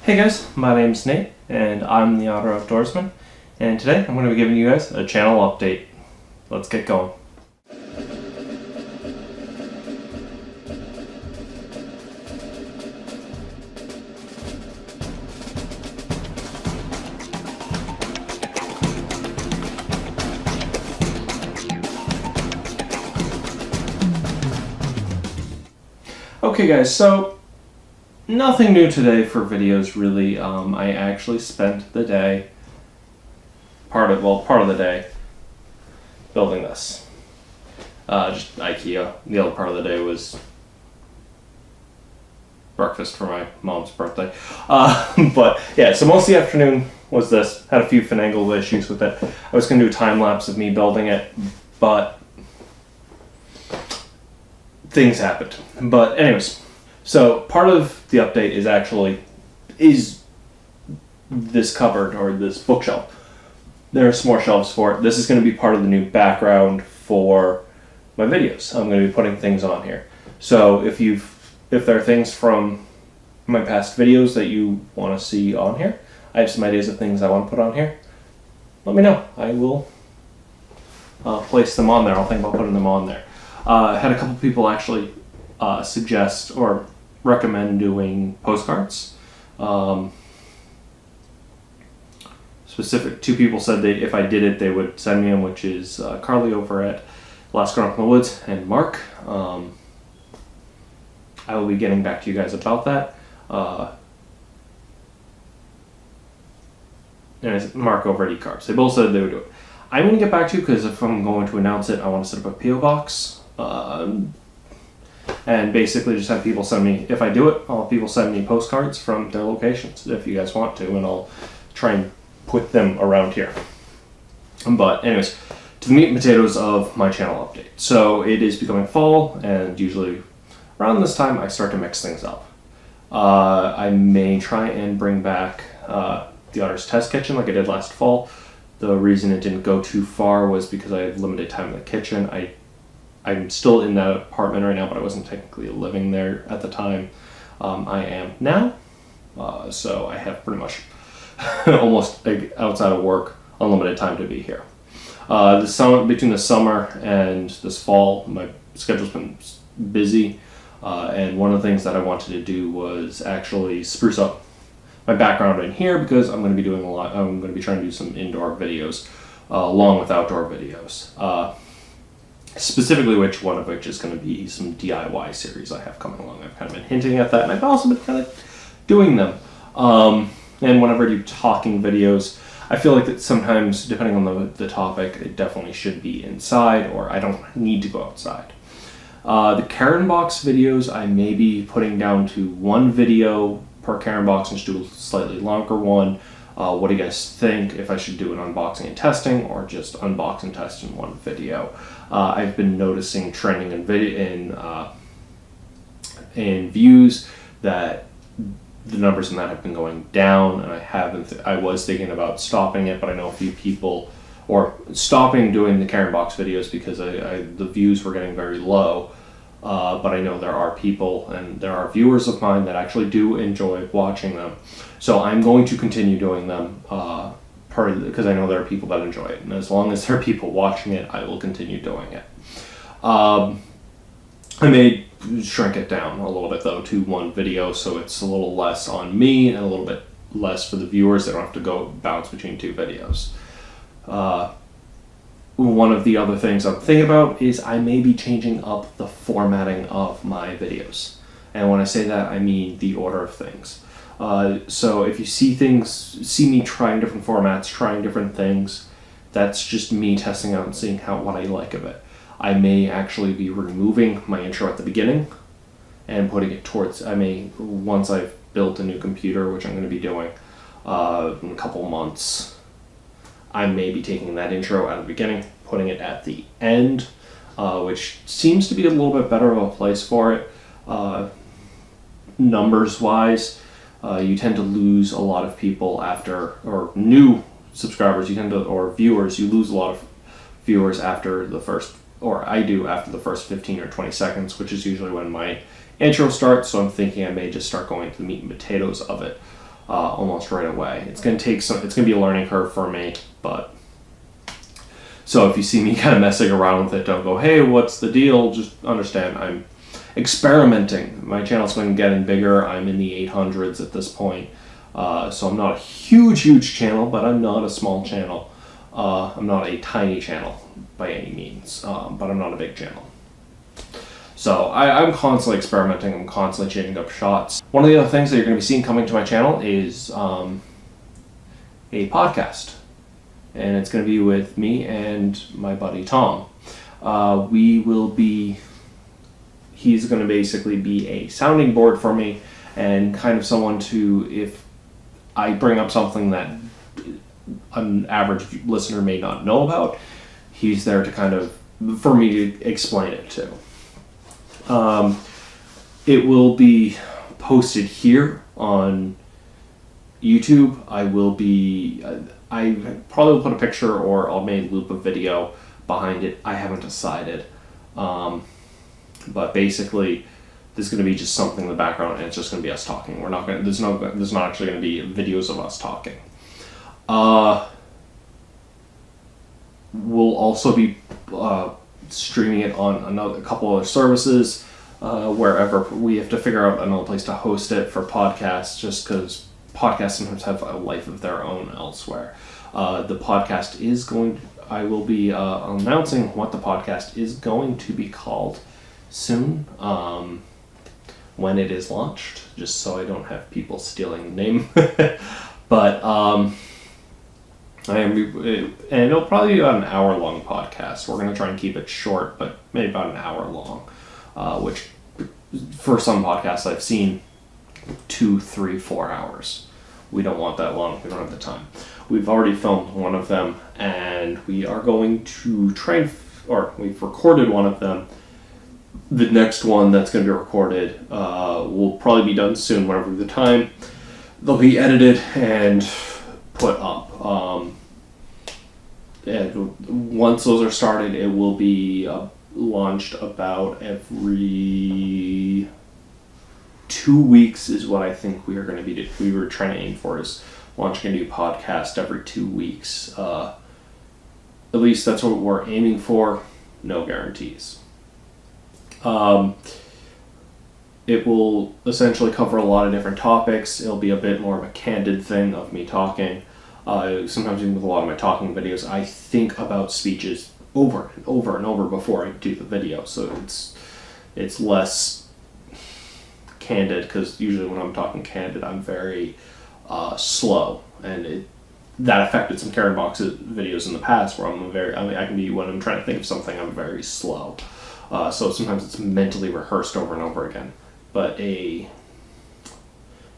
Hey guys, my name's Nate, and I'm the Otter Outdoorsman, and today I'm going to be giving you guys a channel update. Let's get going. Okay guys, so nothing new today for videos really. I actually spent the day, part of the day, building this. Just IKEA. The other part of the day was breakfast for my mom's birthday. But yeah, so most of the afternoon was this. Had a few finagle issues with it. I was going to do a time lapse of me building it, but things happened. But anyways, so part of the update is this cupboard or this bookshelf. There are some more shelves for it. This is going to be part of the new background for my videos. I'm going to be putting things on here. So if there are things from my past videos that you want to see on here, I have some ideas of things I want to put on here, let me know. I will place them on there. I'll think about putting them on there. I had a couple people actually suggest or recommend doing postcards. Two people said if I did it, they would send me them, which is Carly over at Last Grown Up in the Woods and Mark. I will be getting back to you guys about that. And it's Mark over at eCarbs. They both said they would do it. I'm going to get back to you because if I'm going to announce it, I want to set up a P.O. box. And basically just have people send me, if I do it, I'll have people send me postcards from their locations if you guys want to, and I'll try and put them around here. But anyways, to the meat and potatoes of my channel update. So it is becoming fall, and usually around this time I start to mix things up. I may try and bring back the Otter's test kitchen like I did last fall. The reason it didn't go too far was because I had limited time in the kitchen. I'm still in that apartment right now, but I wasn't technically living there at the time. I am now, so I have pretty much almost outside of work, unlimited time to be here. Between the summer and this fall, my schedule's been busy, and one of the things that I wanted to do was actually spruce up my background in here because I'm going to be doing I'm going to be trying to do some indoor videos along with outdoor videos. Specifically, one of which is going to be some DIY series I have coming along. I've kind of been hinting at that, and I've also been kind of doing them. And whenever I do talking videos, I feel like that sometimes, depending on the topic, it definitely should be inside, or I don't need to go outside. The Karen box videos, I may be putting down to one video per Karen box and just do a slightly longer one. What do you guys think? If I should do an unboxing and testing, or just unbox and test in one video? I've been noticing trending in views that the numbers in that have been going down, and I was thinking about stopping it, but I know a few people, or stopping doing the Karen box videos because the views were getting very low. But I know there are people and there are viewers of mine that actually do enjoy watching them. So I'm going to continue doing them because I know there are people that enjoy it. And as long as there are people watching it, I will continue doing it. I may shrink it down a little bit, though, to one video, so it's a little less on me and a little bit less for the viewers. They don't have to go bounce between two videos. One of the other things I'm thinking about is I may be changing up the formatting of my videos. And when I say that, I mean the order of things. So if you see me trying different formats, trying different things, that's just me testing out and seeing what I like of it. I may actually be removing my intro at the beginning and putting it once I've built a new computer, which I'm going to be doing in a couple months, I may be taking that intro out of the beginning, putting it at the end, which seems to be a little bit better of a place for it. Numbers-wise, you tend to lose a lot of people or new subscribers, or viewers, you lose a lot of viewers after the first, or I do after the first 15 or 20 seconds, which is usually when my intro starts, so I'm thinking I may just start going to the meat and potatoes of it. almost right away. It's going to be a learning curve for me, but so if you see me kind of messing around with it, don't go, hey, what's the deal? Just understand I'm experimenting. My channel's going to get bigger. I'm in the 800s at this point. So I'm not a huge channel, but I'm not a small channel. I'm not a tiny channel by any means, but I'm not a big channel. So I'm constantly experimenting. I'm constantly changing up shots. One of the other things that you're going to be seeing coming to my channel is a podcast. And it's going to be with me and my buddy Tom. He's going to basically be a sounding board for me and kind of someone to, if I bring up something that an average listener may not know about, he's there to kind of, for me to explain it to. It will be posted here on YouTube. I probably will put a picture or I'll make a loop of video behind it. I haven't decided. But basically, there's going to be just something in the background, and it's just going to be us talking. There's not actually going to be videos of us talking. We'll also be streaming it on a couple other services, wherever. We have to figure out another place to host it for podcasts, just because podcasts sometimes have a life of their own elsewhere. The podcast I will be announcing what the podcast is going to be called soon, when it is launched, just so I don't have people stealing the name. But and it'll probably be about an hour-long podcast. We're going to try and keep it short, but maybe about an hour long, which for some podcasts I've seen 2, 3, 4 hours. We don't want that long. We don't have the time. We've already filmed one of them, and we are going to we've recorded one of them. The next one that's going to be recorded will probably be done soon, whenever the time. They'll be edited and put up. And once those are started, it will be launched about every 2 weeks is what I think we are going to be. We were trying to aim for is launching a new podcast every 2 weeks. At least that's what we're aiming for. No guarantees. It will essentially cover a lot of different topics. It'll be a bit more of a candid thing of me talking. Sometimes even with a lot of my talking videos, I think about speeches over and over and over before I do the video. So it's less candid, because usually when I'm talking candid, I'm very slow, and that affected some Karen Box videos in the past where I can be, when I'm trying to think of something, I'm very slow. So sometimes it's mentally rehearsed over and over again. But a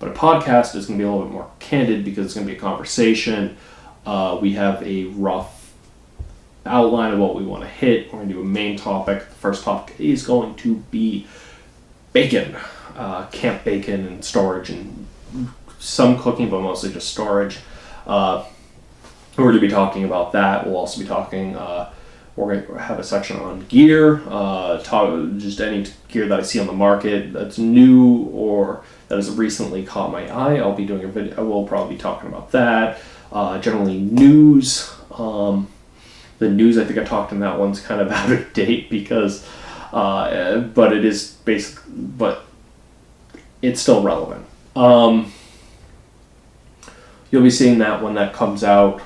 podcast is going to be a little bit more candid, because it's going to be a conversation. We have a rough outline of what we want to hit. We're going to do a main topic. The first topic is going to be bacon, camp bacon and storage, and some cooking, but mostly just storage. We're going to be talking about that. We'll also be talking, we're going to have a section on gear, just any gear that I see on the market that's new or that has recently caught my eye. I'll be doing a video. I will probably be talking about that. Generally news. The news, I think I talked in that one's kind of out of date, because, but it is but it's still relevant. You'll be seeing that when that comes out.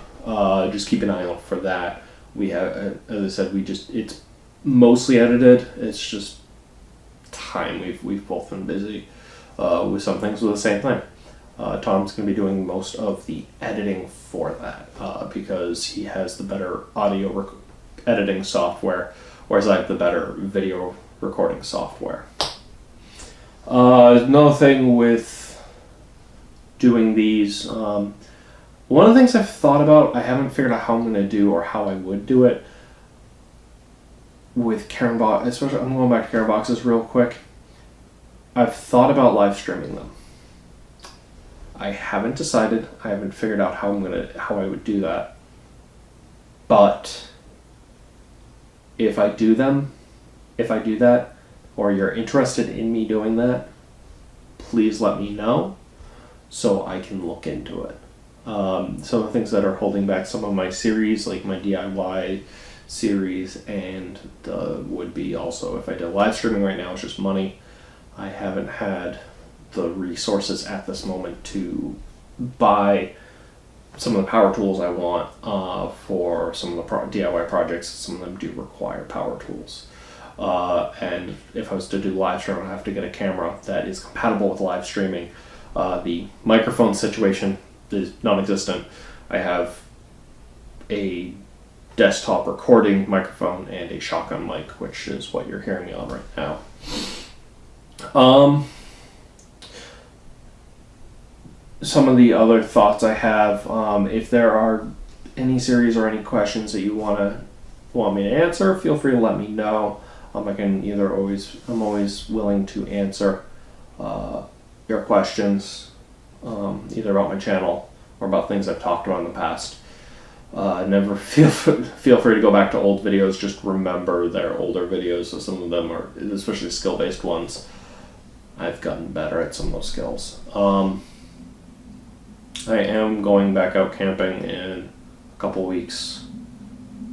Just keep an eye out for that. We have, as I said, it's mostly edited. It's just time. We've both been busy with some things with the same thing. Tom's going to be doing most of the editing for that, because he has the better audio editing software, whereas I have the better video recording software. Another thing with doing these, one of the things I've thought about, I haven't figured out how I'm going to do or how I would do it with Karen Box, especially, I'm going back to Karen Boxes real quick. I've thought about live streaming them. I haven't decided. I haven't figured out how I would do that. But if I do that, or you're interested in me doing that, please let me know. so I can look into it. Some of the things that are holding back some of my series, like my DIY series, and would be also if I did live streaming right now, it's just money. I haven't had the resources at this moment to buy some of the power tools I want for some of the DIY projects. Some of them do require power tools. And if I was to do live stream, I'd have to get a camera that is compatible with live streaming. The microphone situation is non-existent. I have a desktop recording microphone and a shotgun mic, which is what you're hearing me on right now. Some of the other thoughts I have, if there are any series or any questions that you want me to answer, feel free to let me know. I'm always willing to answer your questions, either about my channel or about things I've talked about in the past. Never feel free to go back to old videos. Just remember they're older videos, so some of them are, especially skill-based ones, I've gotten better at some of those skills. I am going back out camping in a couple weeks,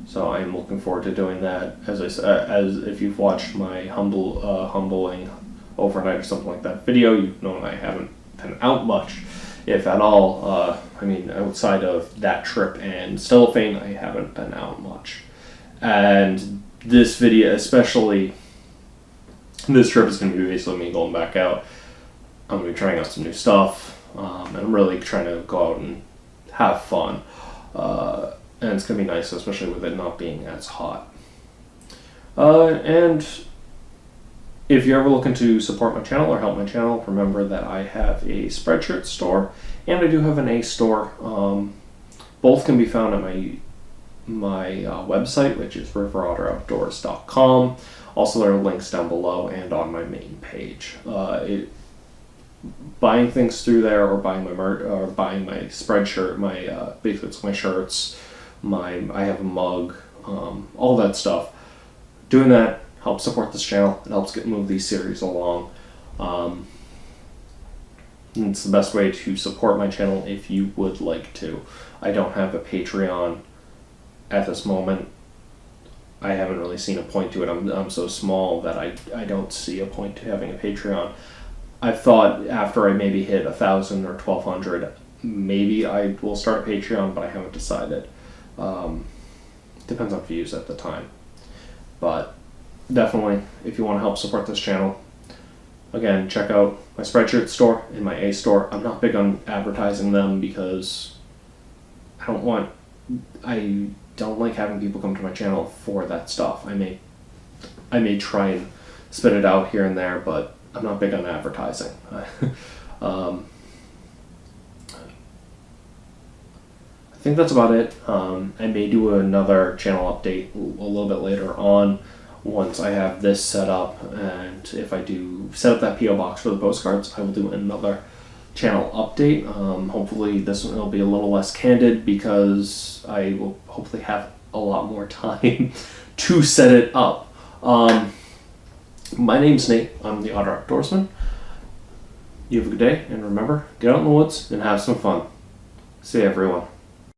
so I'm looking forward to doing that. As if you've watched my humbling overnight or something like that video, you know I haven't been out much, if at all. Outside of that trip and cellophane, I haven't been out much. And this video, especially this trip, is going to be basically me going back out. I'm going to be trying out some new stuff. And I'm really trying to go out and have fun. And it's going to be nice, especially with it not being as hot. And if you're ever looking to support my channel or help my channel, remember that I have a Spreadshirt store and I do have an Ace store. Both can be found at my website, which is riverotteroutdoors.com. Also, there are links down below and on my main page. Buying things through there, or buying my or buying my Spreadshirt, basically it's my shirts, I have a mug, all that stuff. Doing that helps support this channel. It helps move these series along. It's the best way to support my channel if you would like to. I don't have a Patreon at this moment. I haven't really seen a point to it. I'm so small that I don't see a point to having a Patreon. I've thought after I maybe hit 1,000 or 1,200, maybe I will start a Patreon, but I haven't decided. Depends on views at the time. But definitely, if you want to help support this channel, again, check out my Spreadshirt store and my Ace store. I'm not big on advertising them because I don't like having people come to my channel for that stuff. I may try and spit it out here and there, but I'm not big on advertising. I think that's about it. I may do another channel update a little bit later on once I have this set up, and if I do set up that P.O. box for the postcards, I will do another channel update. Hopefully this one will be a little less candid because I will hopefully have a lot more time to set it up. My name's Nate. I'm the Otter Outdoorsman. You have a good day, and remember, get out in the woods and have some fun. See you, everyone.